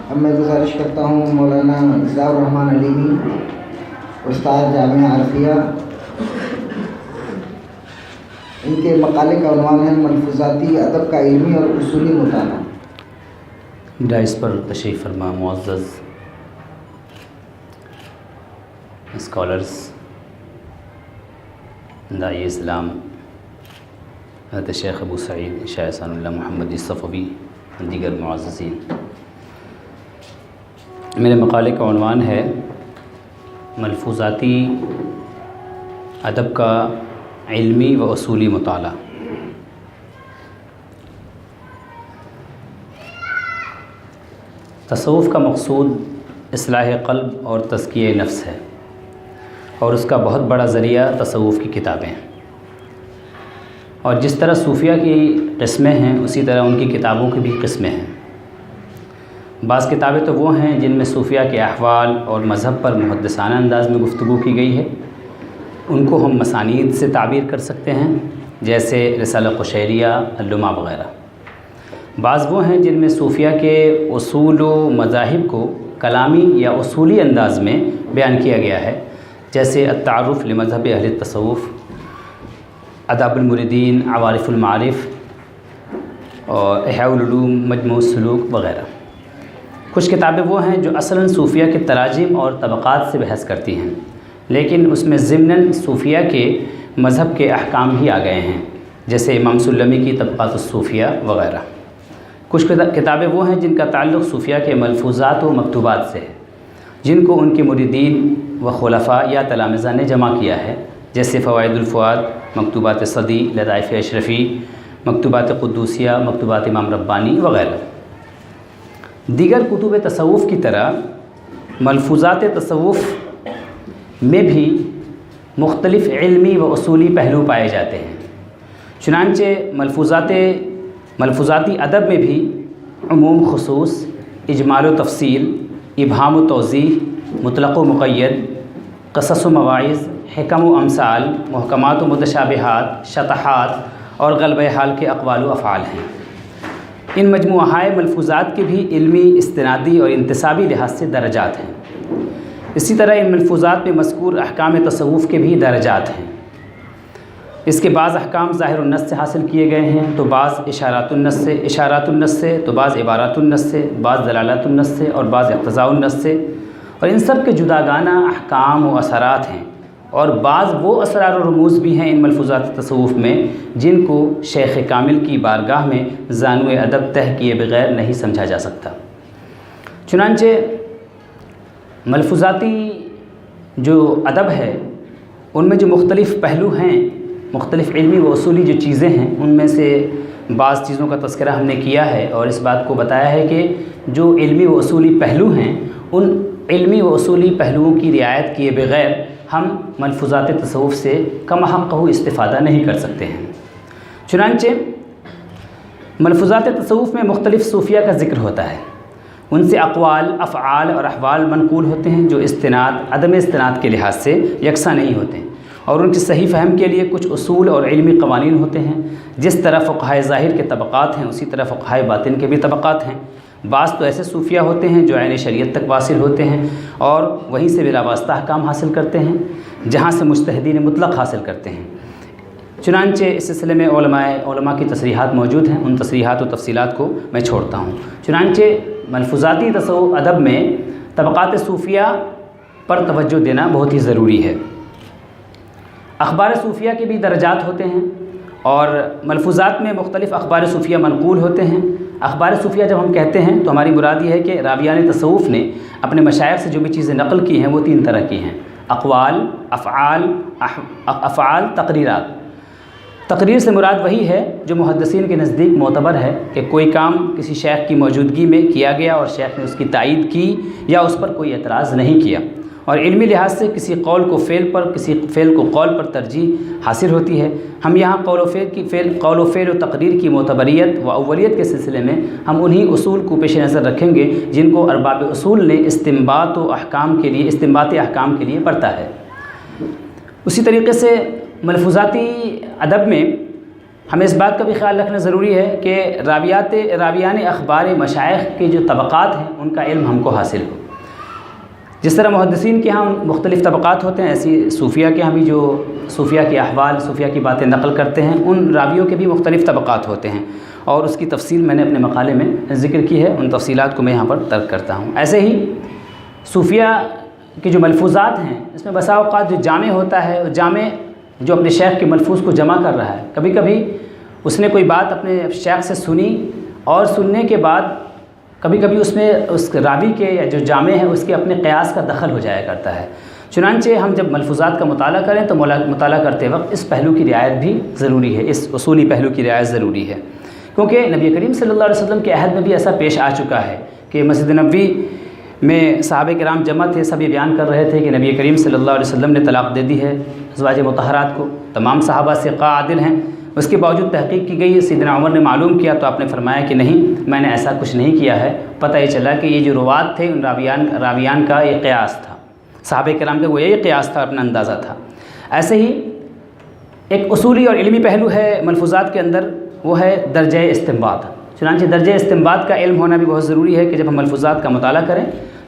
اب میں گزارش کرتا ہوں مولانا ضیاء الرحمن علیمی، استاد جامعہ عرفیہ، ان کے مقالے کا عنوان ہے ملفوظاتی ادب کا علمی اور اصولی مطالعہ۔ ڈائس پر تشریف فرما معزز اسکالرس، داعی اسلام حضرت شیخ ابو سعید شاہ احسان اللہ محمدی صفوی اور دیگر معززین، میرے مقالے کا عنوان ہے ملفوظاتی ادب کا علمی و اصولی مطالعہ۔ تصوف کا مقصود اصلاح قلب اور تزکیہ نفس ہے، اور اس کا بہت بڑا ذریعہ تصوف کی کتابیں ہیں، اور جس طرح صوفیہ کی قسمیں ہیں اسی طرح ان کی کتابوں کی بھی قسمیں ہیں۔ بعض کتابیں تو وہ ہیں جن میں صوفیہ کے احوال اور مذہب پر محدثانہ انداز میں گفتگو کی گئی ہے، ان کو ہم مسانید سے تعبیر کر سکتے ہیں، جیسے رسالہ قشیریہ، اللمع وغیرہ۔ بعض وہ ہیں جن میں صوفیہ کے اصول و مذاہب کو کلامی یا اصولی انداز میں بیان کیا گیا ہے، جیسے التعارف لمذہب اہل التصوف، آداب المریدین، عوارف المعارف، اور احیاء العلوم، مجموع السلوک وغیرہ۔ کچھ کتابیں وہ ہیں جو اصلاً صوفیہ کے تراجم اور طبقات سے بحث کرتی ہیں، لیکن اس میں ضمناً صوفیہ کے مذہب کے احکام بھی آ گئے ہیں، جیسے امام سلمی کی طبقات الصوفیہ وغیرہ۔ کچھ کتابیں وہ ہیں جن کا تعلق صوفیہ کے ملفوظات و مکتوبات سے ہے، جن کو ان کے مریدین و خلفاء یا تلامذہ نے جمع کیا ہے، جیسے فوائد الفؤاد، مکتوبات صدی، لطائف اشرفی، مکتوبات قدوسیہ، مکتوبات امام ربانی وغیرہ۔ دیگر کتب تصوف کی طرح ملفوظات تصوف میں بھی مختلف علمی و اصولی پہلو پائے جاتے ہیں، چنانچہ ملفوظاتی ادب میں بھی عموم خصوص، اجمال و تفصیل، ابہام و توضیح، مطلق و مقید، قصص و مواعظ، حکم و امثال، محکمات و متشابہات، شطحات اور غلبہ حال کے اقوال و افعال ہیں۔ ان مجموعہ ملفوظات کے بھی علمی، استنادی اور انتسابی لحاظ سے درجات ہیں۔ اسی طرح ان ملفوظات میں مذکور احکام تصوف کے بھی درجات ہیں۔ اس کے بعض احکام ظاہر النص سے حاصل کیے گئے ہیں، تو بعض اشارات النص سے، تو بعض عبارات النص سے، بعض دلالات النص سے، اور بعض اقتضاء النص سے، اور ان سب کے جداگانہ احکام و اثرات ہیں، اور بعض وہ اسرار و رموز بھی ہیں ان ملفوظات تصوف میں جن کو شیخ کامل کی بارگاہ میں زانو ادب تہ کیے بغیر نہیں سمجھا جا سکتا۔ چنانچہ ملفوظاتی جو ادب ہے ان میں جو مختلف پہلو ہیں، مختلف علمی و اصولی جو چیزیں ہیں، ان میں سے بعض چیزوں کا تذکرہ ہم نے کیا ہے، اور اس بات کو بتایا ہے کہ جو علمی و اصولی پہلو ہیں ان علمی و اصولی پہلوؤں کی رعایت کیے بغیر ہم ملفوظات تصوف سے کم حق استفادہ نہیں کر سکتے ہیں۔ چنانچہ ملفوظات تصوف میں مختلف صوفیہ کا ذکر ہوتا ہے، ان سے اقوال، افعال اور احوال منقول ہوتے ہیں جو عدم استناد کے لحاظ سے یکساں نہیں ہوتے ہیں، اور ان کی صحیح فہم کے لیے کچھ اصول اور علمی قوانین ہوتے ہیں۔ جس طرح فقہائے ظاہر کے طبقات ہیں اسی طرح فقہائے باطن کے بھی طبقات ہیں۔ بعض تو ایسے صوفیہ ہوتے ہیں جو عین شریعت تک واصل ہوتے ہیں اور وہیں سے بلا واسطہ احکام حاصل کرتے ہیں، جہاں سے مجتہدین مطلق حاصل کرتے ہیں۔ چنانچہ اس سلسلے میں علماء کی تصریحات موجود ہیں، ان تصریحات و تفصیلات کو میں چھوڑتا ہوں۔ چنانچہ ملفوظاتی تصوف ادب میں طبقات صوفیہ پر توجہ دینا بہت ہی ضروری ہے۔ اخبار صوفیہ کے بھی درجات ہوتے ہیں، اور ملفوظات میں مختلف اخبار صوفیہ منقول ہوتے ہیں۔ اخبار صوفیہ جب ہم کہتے ہیں تو ہماری مراد یہ ہے کہ راویان تصوف نے اپنے مشائخ سے جو بھی چیزیں نقل کی ہیں وہ 3 طرح کی ہیں: اقوال، افعال، تقریرات۔ تقریر سے مراد وہی ہے جو محدثین کے نزدیک معتبر ہے، کہ کوئی کام کسی شیخ کی موجودگی میں کیا گیا اور شیخ نے اس کی تائید کی یا اس پر کوئی اعتراض نہیں کیا، اور علمی لحاظ سے کسی قول کو فعل پر، کسی فعل کو قول پر ترجیح حاصل ہوتی ہے۔ ہم یہاں قول و فعل و تقریر کی معتبریت و اولیت کے سلسلے میں ہم انہی اصول کو پیش نظر رکھیں گے جن کو ارباب اصول نے استنباط احکام کے لیے پڑھتا ہے۔ اسی طریقے سے ملفوظاتی ادب میں ہمیں اس بات کا بھی خیال رکھنا ضروری ہے کہ راویان اخبار مشائخ کے جو طبقات ہیں ان کا علم ہم کو حاصل ہو۔ جس طرح محدثین کے ہاں مختلف طبقات ہوتے ہیں، ایسی صوفیہ کے ہاں بھی جو صوفیہ کے احوال، صوفیہ کی باتیں نقل کرتے ہیں، ان راویوں کے بھی مختلف طبقات ہوتے ہیں، اور اس کی تفصیل میں نے اپنے مقالے میں ذکر کی ہے، ان تفصیلات کو میں یہاں پر ترک کرتا ہوں۔ ایسے ہی صوفیہ کے جو ملفوظات ہیں اس میں بسا اوقات جو جامع ہوتا ہے، جامع جو اپنے شیخ کے ملفوظ کو جمع کر رہا ہے، کبھی کبھی اس نے کوئی بات اپنے شیخ سے سنی اور سننے کے بعد کبھی کبھی اس میں اس راوی کے یا جو جامع ہے اس کے اپنے قیاس کا دخل ہو جایا کرتا ہے۔ چنانچہ ہم جب ملفوظات کا مطالعہ کریں تو مطالعہ کرتے وقت اس پہلو کی رعایت بھی ضروری ہے، اس اصولی پہلو کی رعایت ضروری ہے، کیونکہ نبی کریم صلی اللہ علیہ وسلم کے عہد میں بھی ایسا پیش آ چکا ہے کہ مسجد نبوی میں صحابہ کرام جمع تھے، سب یہ بیان کر رہے تھے کہ نبی کریم صلی اللہ علیہ وسلم نے طلاق دے دی ہے ازواج مطہرات کو، تمام صحابہ ثقہ عادل ہیں، اس کے باوجود تحقیق کی گئی، سیدنا عمر نے معلوم کیا تو آپ نے فرمایا کہ نہیں، میں نے ایسا کچھ نہیں کیا ہے۔ پتہ یہ چلا کہ یہ جو روات تھے ان راویان کا یہ قیاس تھا، صحابہ کرام کا وہ یہی قیاس تھا، اپنا اندازہ تھا۔ ایسے ہی ایک اصولی اور علمی پہلو ہے ملفوظات کے اندر، وہ ہے درجہ استنباط۔ چنانچہ درجہ استنباط کا علم ہونا بھی بہت ضروری ہے کہ جب ہم ملفوظات کا مطالعہ کریں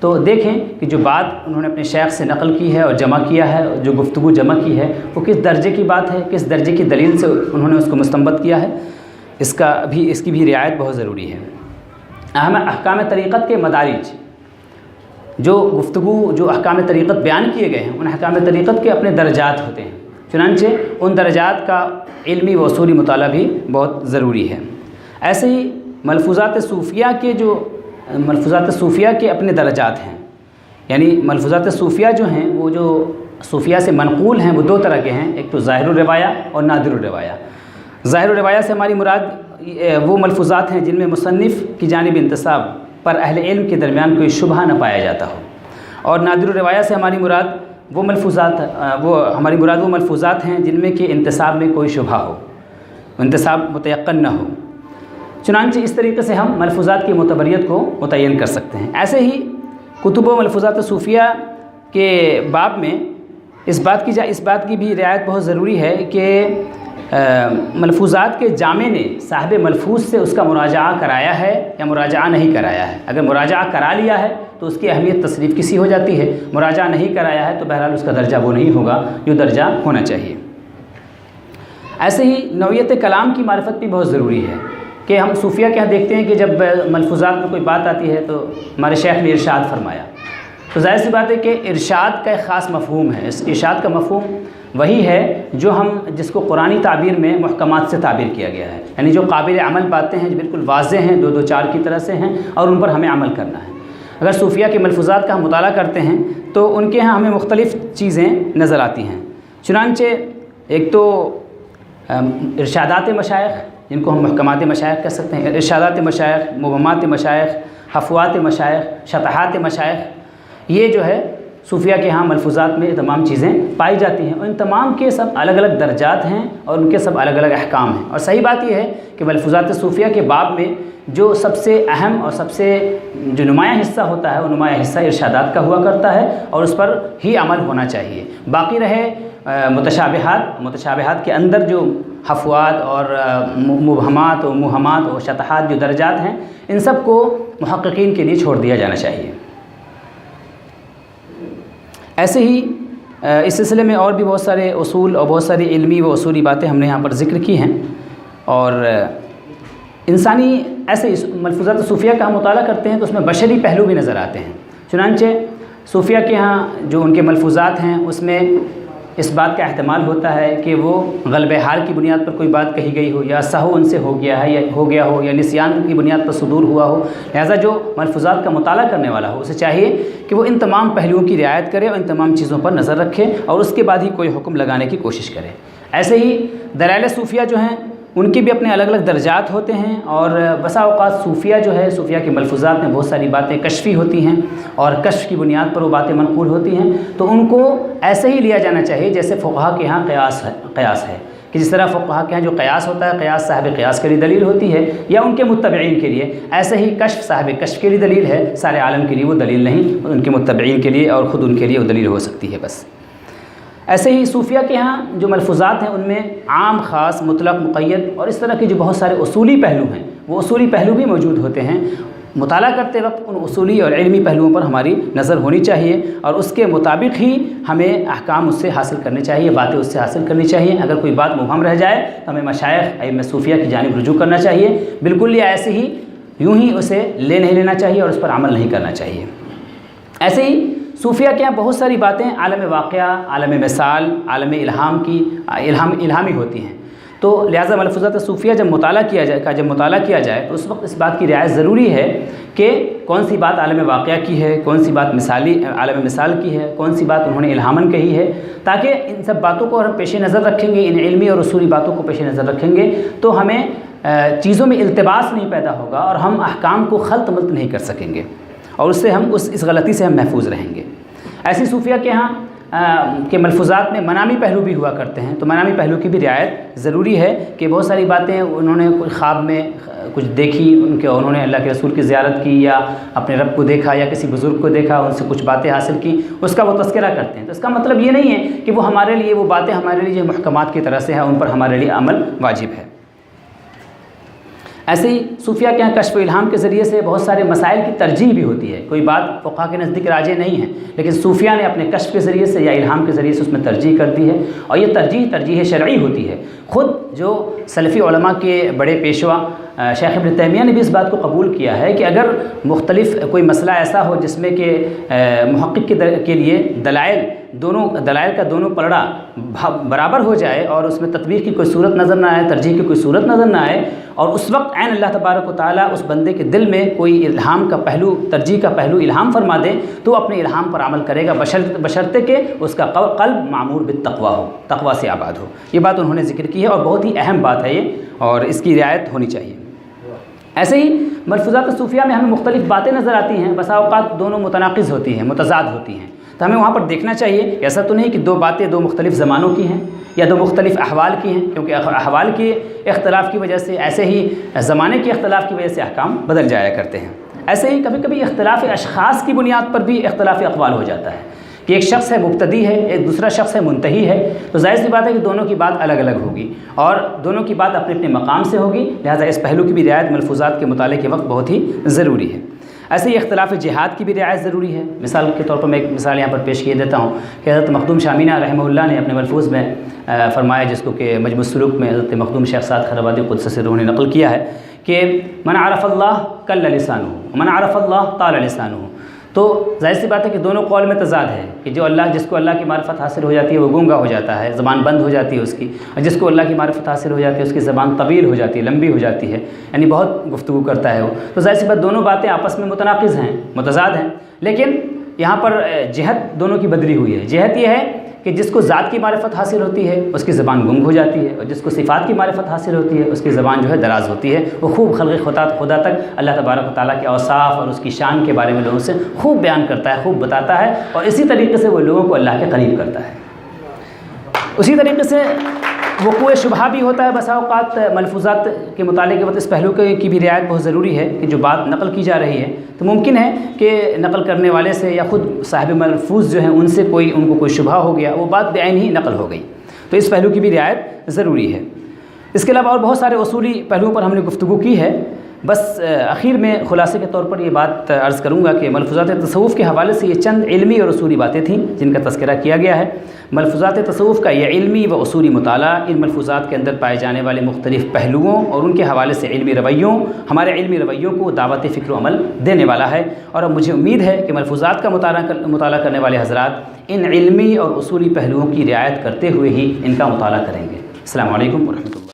تو دیکھیں کہ جو بات انہوں نے اپنے شیخ سے نقل کی ہے اور جمع کیا ہے، جو گفتگو جمع کی ہے وہ کس درجے کی بات ہے، کس درجے کی دلیل سے انہوں نے اس کو مستنبط کیا ہے، اس کی بھی رعایت بہت ضروری ہے۔ احکام طریقت کے مدارج، جو گفتگو جو احکام طریقت بیان کیے گئے ہیں ان احکام طریقت کے اپنے درجات ہوتے ہیں، چنانچہ ان درجات کا علمی و اصولی مطالعہ بھی بہت ضروری ہے۔ ایسے ہی ملفوظات صوفیہ کے اپنے درجات ہیں، یعنی ملفوظات صوفیہ جو ہیں وہ جو صوفیہ سے منقول ہیں وہ دو طرح کے ہیں، ایک تو ظاہر الروایہ اور نادر الروایہ۔ ظاہر الروایہ سے ہماری مراد وہ ملفوظات ہیں جن میں مصنف کی جانب انتساب پر اہل علم کے درمیان کوئی شبہہ نہ پایا جاتا ہو، اور نادر الروایہ سے ہماری مراد وہ ملفوظات ہیں جن میں کہ انتساب میں کوئی شبہہ ہو، انتساب متیقن نہ ہو۔ چنانچہ اس طریقے سے ہم ملفوظات کی معتبریت کو متعین کر سکتے ہیں۔ ایسے ہی کتب و ملفوظات صوفیہ کے باب میں اس بات کی بھی رعایت بہت ضروری ہے کہ ملفوظات کے جامع نے صاحب ملفوظ سے اس کا مراجعہ کرایا ہے یا مراجعہ نہیں کرایا ہے۔ اگر مراجعہ کرا لیا ہے تو اس کی اہمیت تصریف کسی ہو جاتی ہے، مراجعہ نہیں کرایا ہے تو بہرحال اس کا درجہ وہ نہیں ہوگا جو درجہ ہونا چاہیے۔ ایسے ہی نوعیت کلام کی معرفت بھی بہت ضروری ہے کہ ہم صوفیہ کے یہاں دیکھتے ہیں کہ جب ملفوظات میں کوئی بات آتی ہے تو ہمارے شیخ نے ارشاد فرمایا، تو ظاہر سی بات ہے کہ ارشاد کا ایک خاص مفہوم ہے۔ اس ارشاد کا مفہوم وہی ہے جس کو قرآنی تعبیر میں محکمات سے تعبیر کیا گیا ہے، یعنی جو قابل عمل باتیں ہیں، جو بالکل واضح ہیں، 2 4 کی طرح سے ہیں اور ان پر ہمیں عمل کرنا ہے۔ اگر صوفیہ کے ملفوظات کا ہم مطالعہ کرتے ہیں تو ان کے ہاں ہمیں مختلف چیزیں نظر آتی ہیں۔ چنانچہ ایک تو ارشادات مشائخ، جن کو ہم محکمات مشائخ کہہ سکتے ہیں، ارشادات مشائخ، مبہمات مشائخ، حفوات مشائخ، شطحات مشائخ، یہ جو ہے صوفیہ کے ہاں ملفوظات میں تمام چیزیں پائی جاتی ہیں، اور ان تمام کے سب الگ الگ درجات ہیں اور ان کے سب الگ الگ احکام ہیں۔ اور صحیح بات یہ ہے کہ ملفوظات صوفیہ کے باب میں جو سب سے اہم اور سب سے جو نمایاں حصہ ہوتا ہے وہ نمایاں حصہ ارشادات کا ہوا کرتا ہے اور اس پر ہی عمل ہونا چاہیے۔ باقی رہے متشابہات کے اندر جو حفوات اور مبہمات و موہمات و شطحات جو درجات ہیں، ان سب کو محققین کے لیے چھوڑ دیا جانا چاہیے۔ ایسے ہی اس سلسلے میں اور بھی بہت سارے اصول اور بہت ساری علمی و اصولی باتیں ہم نے یہاں پر ذکر کی ہیں، اور انسانی ایسے ملفوظات صوفیہ کا ہم مطالعہ کرتے ہیں تو اس میں بشری پہلو بھی نظر آتے ہیں۔ چنانچہ صوفیہ کے ہاں جو ان کے ملفوظات ہیں اس میں اس بات کا احتمال ہوتا ہے کہ وہ غلب حال کی بنیاد پر کوئی بات کہی گئی ہو، یا سہو ان سے ہو گیا ہو یا نسیان کی بنیاد پر صدور ہوا ہو، لہذا جو ملفوظات کا مطالعہ کرنے والا ہو اسے چاہیے کہ وہ ان تمام پہلوؤں کی رعایت کرے اور ان تمام چیزوں پر نظر رکھے اور اس کے بعد ہی کوئی حکم لگانے کی کوشش کرے۔ ایسے ہی دلائل صوفیہ جو ہیں ان کے بھی اپنے الگ الگ درجات ہوتے ہیں، اور بسا اوقات صوفیہ جو ہے صوفیہ کے ملفوظات میں بہت ساری باتیں کشفی ہوتی ہیں اور کشف کی بنیاد پر وہ باتیں منقول ہوتی ہیں، تو ان کو ایسے ہی لیا جانا چاہیے جیسے فقہا کے ہاں قیاس ہے کہ جس طرح فقہا کے ہاں جو قیاس ہوتا ہے، قیاس صاحب قیاس کے لیے دلیل ہوتی ہے یا ان کے متبعین کے لیے، ایسے ہی کشف صاحب کشف کے لیے دلیل ہے، سارے عالم کے لیے وہ دلیل نہیں، ان کے متبعین کے لیے اور خود ان کے لیے وہ دلیل ہو سکتی ہے بس۔ ایسے ہی صوفیہ کے ہاں جو ملفوظات ہیں ان میں عام، خاص، مطلق، مقید اور اس طرح کے جو بہت سارے اصولی پہلو ہیں وہ اصولی پہلو بھی موجود ہوتے ہیں۔ مطالعہ کرتے وقت ان اصولی اور علمی پہلوؤں پر ہماری نظر ہونی چاہیے اور اس کے مطابق ہی ہمیں احکام اس سے حاصل کرنے چاہیے، باتیں اس سے حاصل کرنی چاہیے۔ اگر کوئی بات مبہم رہ جائے تو ہمیں مشائخ ائمہ صوفیہ کی جانب رجوع کرنا چاہیے، بالکل یہ ایسے ہی یوں ہی اسے نہیں لینا چاہیے اور اس پر عمل نہیں کرنا چاہیے۔ ایسے ہی صوفیہ کے یہاں بہت ساری باتیں عالم واقعہ، عالم مثال، عالم الہام کی الہامی ہوتی ہیں، تو لہٰذا ملفوظات صوفیہ جب مطالعہ کیا جائے تو اس وقت اس بات کی رعایت ضروری ہے کہ کون سی بات عالم واقعہ کی ہے، کون سی بات عالم مثال کی ہے، کون سی بات انہوں نے الہاماً کہی ہے، تاکہ ان سب باتوں کو ہم پیش نظر رکھیں گے، ان علمی اور اصولی باتوں کو پیش نظر رکھیں گے تو ہمیں چیزوں میں التباس نہیں پیدا ہوگا اور ہم احکام کو خلط ملط نہیں کر سکیں گے اور اس سے ہم اس غلطی سے ہم محفوظ رہیں گے۔ ایسی صوفیہ کے ہاں کے ملفوظات میں منامی پہلو بھی ہوا کرتے ہیں، تو منامی پہلو کی بھی رعایت ضروری ہے کہ بہت ساری باتیں انہوں نے کوئی خواب میں کچھ دیکھی، انہوں نے اللہ کے رسول کی زیارت کی یا اپنے رب کو دیکھا یا کسی بزرگ کو دیکھا، ان سے کچھ باتیں حاصل کی، اس کا وہ تذکرہ کرتے ہیں۔ تو اس کا مطلب یہ نہیں ہے کہ وہ ہمارے لیے وہ باتیں ہمارے لیے محکمات کی طرح سے ہیں، ان پر ہمارے لیے عمل واجب ہے۔ ایسے ہی صوفیہ کے یہاں کشف و الہام کے ذریعے سے بہت سارے مسائل کی ترجیح بھی ہوتی ہے، کوئی بات فقہا کے نزدیک راجح نہیں ہے لیکن صوفیہ نے اپنے کشف کے ذریعے سے یا الہام کے ذریعے سے اس میں ترجیح کر دی ہے، اور یہ ترجیح شرعی ہوتی ہے۔ خود جو سلفی علماء کے بڑے پیشوا شیخ ابن تیمیہ نے بھی اس بات کو قبول کیا ہے کہ اگر مختلف کوئی مسئلہ ایسا ہو جس میں کہ محقق کے لیے دلائل کا دونوں پلڑا برابر ہو جائے اور اس میں تطبیق کی کوئی صورت نظر نہ آئے، ترجیح کی کوئی صورت نظر نہ آئے، اور اس وقت عین اللہ تبارک و تعالیٰ اس بندے کے دل میں کوئی الہام کا پہلو، ترجیح کا پہلو الہام فرما دے تو وہ اپنے الہام پر عمل کرے گا بشرطے کہ اس کا قلب معمور بالتقویٰ ہو، تقویٰ سے آباد ہو۔ یہ بات انہوں نے ذکر کی ہے اور بہت ہی اہم بات ہے یہ، اور اس کی رعایت ہونی چاہیے۔ ایسے ہی ملفوظات صوفیہ میں ہمیں مختلف باتیں نظر آتی ہیں، بسا اوقات دونوں متناقض ہوتی ہیں، متضاد ہوتی ہیں، تو ہمیں وہاں پر دیکھنا چاہیے ایسا تو نہیں کہ دو باتیں دو مختلف زمانوں کی ہیں یا دو مختلف احوال کی ہیں، کیونکہ احوال کے اختلاف کی وجہ سے، ایسے ہی زمانے کے اختلاف کی وجہ سے احکام بدل جایا کرتے ہیں۔ ایسے ہی کبھی کبھی اختلاف اشخاص کی بنیاد پر بھی اختلاف اقوال ہو جاتا ہے کہ ایک شخص ہے مبتدی ہے، ایک دوسرا شخص ہے منتہی ہے، تو ظاہر سی بات ہے کہ دونوں کی بات الگ الگ ہوگی اور دونوں کی بات اپنے اپنے مقام سے ہوگی، لہٰذا اس پہلو کی بھی رعایت ملفوظات کے مطالعے کے وقت بہت ہی ضروری ہے۔ ایسے ہی اختلاف جہاد کی بھی رعایت ضروری ہے۔ مثال کے طور پر میں ایک مثال یہاں پر پیش کیے دیتا ہوں کہ حضرت مخدوم شامینہ رحمہ اللہ نے اپنے ملفوظ میں فرمایا، جس کو کہ مجموع السلوک میں حضرت مخدوم شیخ سعد خیرآبادی قدس سرہ نے نقل کیا ہے کہ من عرف اللہ کل لسانہ، من عرف اللہ طال لسانہ۔ تو ظاہر سی بات ہے کہ دونوں قول میں تضاد ہے کہ جس کو اللہ کی معرفت حاصل ہو جاتی ہے وہ گونگا ہو جاتا ہے، زبان بند ہو جاتی ہے اس کی، اور جس کو اللہ کی معرفت حاصل ہو جاتی ہے اس کی زبان طویل ہو جاتی ہے، لمبی ہو جاتی ہے، یعنی بہت گفتگو کرتا ہے وہ۔ تو ظاہر سی بات دونوں باتیں آپس میں متناقض ہیں، متضاد ہیں، لیکن یہاں پر جہت دونوں کی بدلی ہوئی ہے۔ جہت یہ ہے کہ جس کو ذات کی معرفت حاصل ہوتی ہے اس کی زبان گنگ ہو جاتی ہے، اور جس کو صفات کی معرفت حاصل ہوتی ہے اس کی زبان جو ہے دراز ہوتی ہے، وہ خوب خلق خدا تک اللہ تبارک و تعالیٰ کے اوصاف اور اس کی شان کے بارے میں لوگوں سے خوب بیان کرتا ہے، خوب بتاتا ہے، اور اسی طریقے سے وہ لوگوں کو اللہ کے قریب کرتا ہے۔ اسی طریقے سے وقوع شبہہ بھی ہوتا ہے بسا اوقات ملفوظات کے مطالعے کے وقت، اس پہلو کی بھی رعایت بہت ضروری ہے کہ جو بات نقل کی جا رہی ہے تو ممکن ہے کہ نقل کرنے والے سے یا خود صاحب ملفوظ جو ہیں ان سے ان کو کوئی شبہہ ہو گیا، وہ بات بعین ہی نقل ہو گئی، تو اس پہلو کی بھی رعایت ضروری ہے۔ اس کے علاوہ اور بہت سارے اصولی پہلوؤں پر ہم نے گفتگو کی ہے، بس آخر میں خلاصے کے طور پر یہ بات عرض کروں گا کہ ملفوظات تصوف کے حوالے سے یہ چند علمی اور اصولی باتیں تھیں جن کا تذکرہ کیا گیا ہے۔ ملفوظات تصوف کا یہ علمی و اصولی مطالعہ، ان ملفوظات کے اندر پائے جانے والے مختلف پہلوؤں اور ان کے حوالے سے علمی رویوں، ہمارے علمی رویوں کو دعوت فکر و عمل دینے والا ہے، اور اب مجھے امید ہے کہ ملفوظات کا مطالعہ کرنے والے حضرات ان علمی اور اصولی پہلوؤں کی رعایت کرتے ہوئے ہی ان کا مطالعہ کریں گے۔ السلام علیکم ورحمۃ اللہ۔